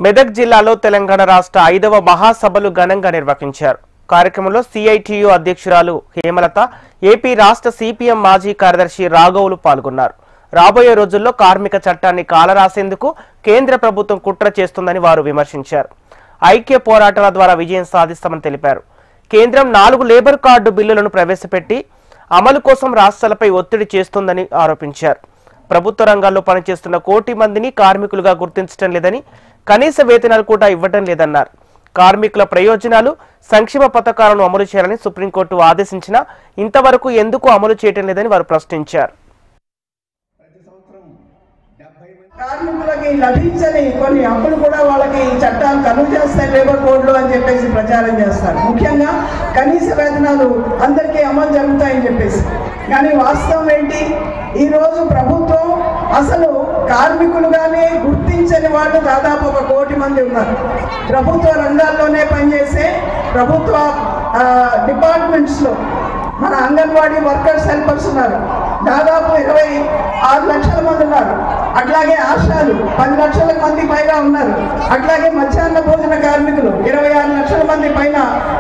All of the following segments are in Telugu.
మెదక్ జిల్లాలో తెలంగాణ రాష్ట్ర 5వ మహాసభలు ఘనంగా నిర్వహించారు. కార్యక్రమంలో సిఐటియు అధ్యక్షురాలు హేమలత, ఏపీ రాష్ట్ర సిపిఎం మాజీ కార్యదర్శి రాఘవులు పాల్గొన్నారు. రాబోయే రోజుల్లో కార్మిక చట్టాన్ని కాలరాసేందుకు కేంద్ర ప్రభుత్వం కుట్ర చేస్తుందని వారు విమర్శించారు. ఐక్య పోరాటాల ద్వారా విజయం సాధిస్తామని తెలిపారు. కేంద్రం 4 లేబర్ కార్డు బిల్లులను ప్రవేశపెట్టి అమలు కోసం రాష్ట్రాలపై ఒత్తిడి చేస్తుందని ఆరోపించారు. ప్రభుత్వ రంగాల్లో పనిచేస్తున్న 1 కోటి మందిని కార్మికులుగా గుర్తించడం లేదని, కనీస వేతనాలు కూడా ఇవ్వడం లేదన్నారు. కార్మికుల ప్రయోజనాలు, సంక్షేమ పథకాలను అమలు చేయాలని సుప్రీంకోర్టు ఆదేశించినా ఇంతవరకు ఎందుకు అమలు చేయడం లేదని వారు ప్రశ్నించారు. కార్మికులకి లభించని కొన్ని హక్కులు కూడా వాళ్ళకి చట్టాలు కలుగు చేస్తాయి లేబర్ కోడ్లు అని చెప్పేసి ప్రచారం చేస్తారు. ముఖ్యంగా కనీస వేతనాలు అందరికీ అమలు జరుగుతాయని చెప్పేసి. కానీ వాస్తవం ఏంటి? ఈరోజు ప్రభుత్వం అసలు కార్మికులుగానే గుర్తించని వాళ్ళు దాదాపు 1 కోటి మంది ఉన్నారు. ప్రభుత్వ రంగాల్లోనే పనిచేసే ప్రభుత్వ డిపార్ట్మెంట్స్లో మన అంగన్వాడీ వర్కర్స్ హెల్పర్స్ ఉన్నారు, దాదాపు 26 లక్షల మంది ఉన్నారు. అట్లాగే ఆశాలు 10 లక్షల మంది పైగా ఉన్నారు. అట్లాగే మధ్యాహ్న భోజన కార్మికులు 26 లక్షల మంది పైన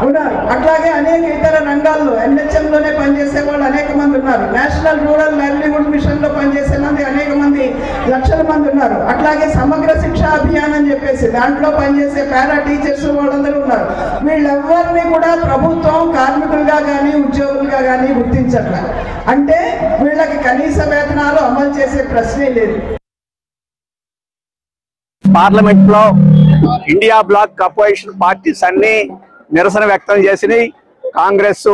ఉన్నారు. అట్లాగే అనేక ఇతర రంగాల్లో ఎన్హెచ్ఎంలోనే పనిచేసే వాళ్ళు అనేక మంది ఉన్నారు. నేషనల్ రూరల్ లైవ్లీహుడ్ మిషన్లో పనిచేసే మంది అనేక మంది లక్షల మంది ఉన్నారు. అట్లాగే సమగ్ర శిక్షా అభియాన్ అని చెప్పేసి దాంట్లో పనిచేసే పారా టీచర్స్ వాళ్ళందరూ ఉన్నారు. వీళ్ళెవ్వరిని కూడా ప్రభుత్వం కార్మికులుగా కానీ ఉద్యోగులుగా కానీ గుర్తించట్లేదు. అంటే వీళ్ళకి కనీస వేతనాలు అమలు చేసే ప్రశ్నే లేదు. పార్లమెంట్ లో ఇండియా బ్లాక్ అపోజిషన్ పార్టీస్ అన్ని నిరసన వ్యక్తం చేసినాయి. కాంగ్రెస్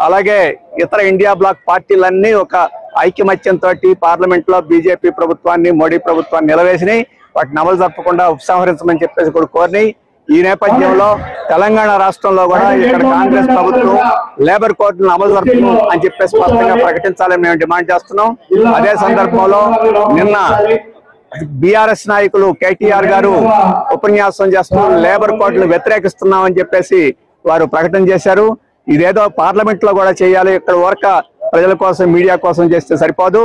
అలాగే ఇతర ఇండియా బ్లాక్ పార్టీలన్నీ ఒక ఐక్యమత్యంతో పార్లమెంట్ లో బీజేపీ ప్రభుత్వాన్ని, మోడీ ప్రభుత్వాన్ని నిలవేసినాయి. వాటిని అమలు జరపకుండా ఉపసంహరించమని చెప్పేసి కూడా కోరినాయి. ఈ నేపథ్యంలో తెలంగాణ రాష్ట్రంలో కూడా ఇక్కడ కాంగ్రెస్ ప్రభుత్వం లేబర్ కోడ్లను అమలు జరుపును అని చెప్పేసి స్పష్టంగా ప్రకటించాలని మేము డిమాండ్ చేస్తున్నాం. అదే సందర్భంలో నిన్న బీఆర్ఎస్ నాయకులు కేటీఆర్ గారు ఉపన్యాసం చేస్తూ లేబర్ కోడ్లు వ్యతిరేకిస్తున్నామని చెప్పేసి వారు ప్రకటన చేశారు. ఇదేదో పార్లమెంట్ లో కూడా చేయాలి, ఇక్కడ ఊరక ప్రజల కోసం మీడియా కోసం చేస్తే సరిపోదు.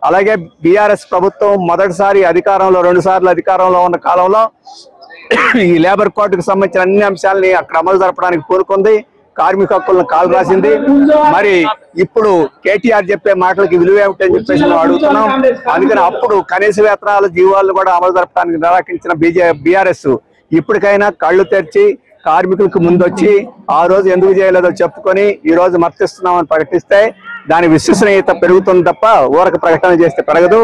అలాగే బీఆర్ఎస్ ప్రభుత్వం మొదటిసారి అధికారంలో 2 సార్లు అధికారంలో ఉన్న కాలంలో ఈ లేబర్ కోడ్కు సంబంధించిన అన్ని అంశాలని అక్కడ అమలు జరపడానికి కోరుకుంది, కార్మిక హక్కులను కాలు రాసింది. మరి ఇప్పుడు కేటీఆర్ చెప్పే మాటలకి విలువ ఏమిటని చెప్పేసి మేము అడుగుతున్నాం. అందుకని అప్పుడు కనీస వేతనాలు, జీవాలను కూడా అమలు జరపడానికి నిరాకరించిన బీఆర్ఎస్ ఇప్పటికైనా కళ్ళు తెరిచి కార్మికులకు ముందొచ్చి ఆ రోజు ఎందుకు చేయలేదో చెప్పుకొని ఈ రోజు మద్దతిస్తున్నామని ప్రకటిస్తే దాని విశ్వసనీయత పెరుగుతుంది తప్ప ఊరక ప్రకటన చేస్తే పెరగదు.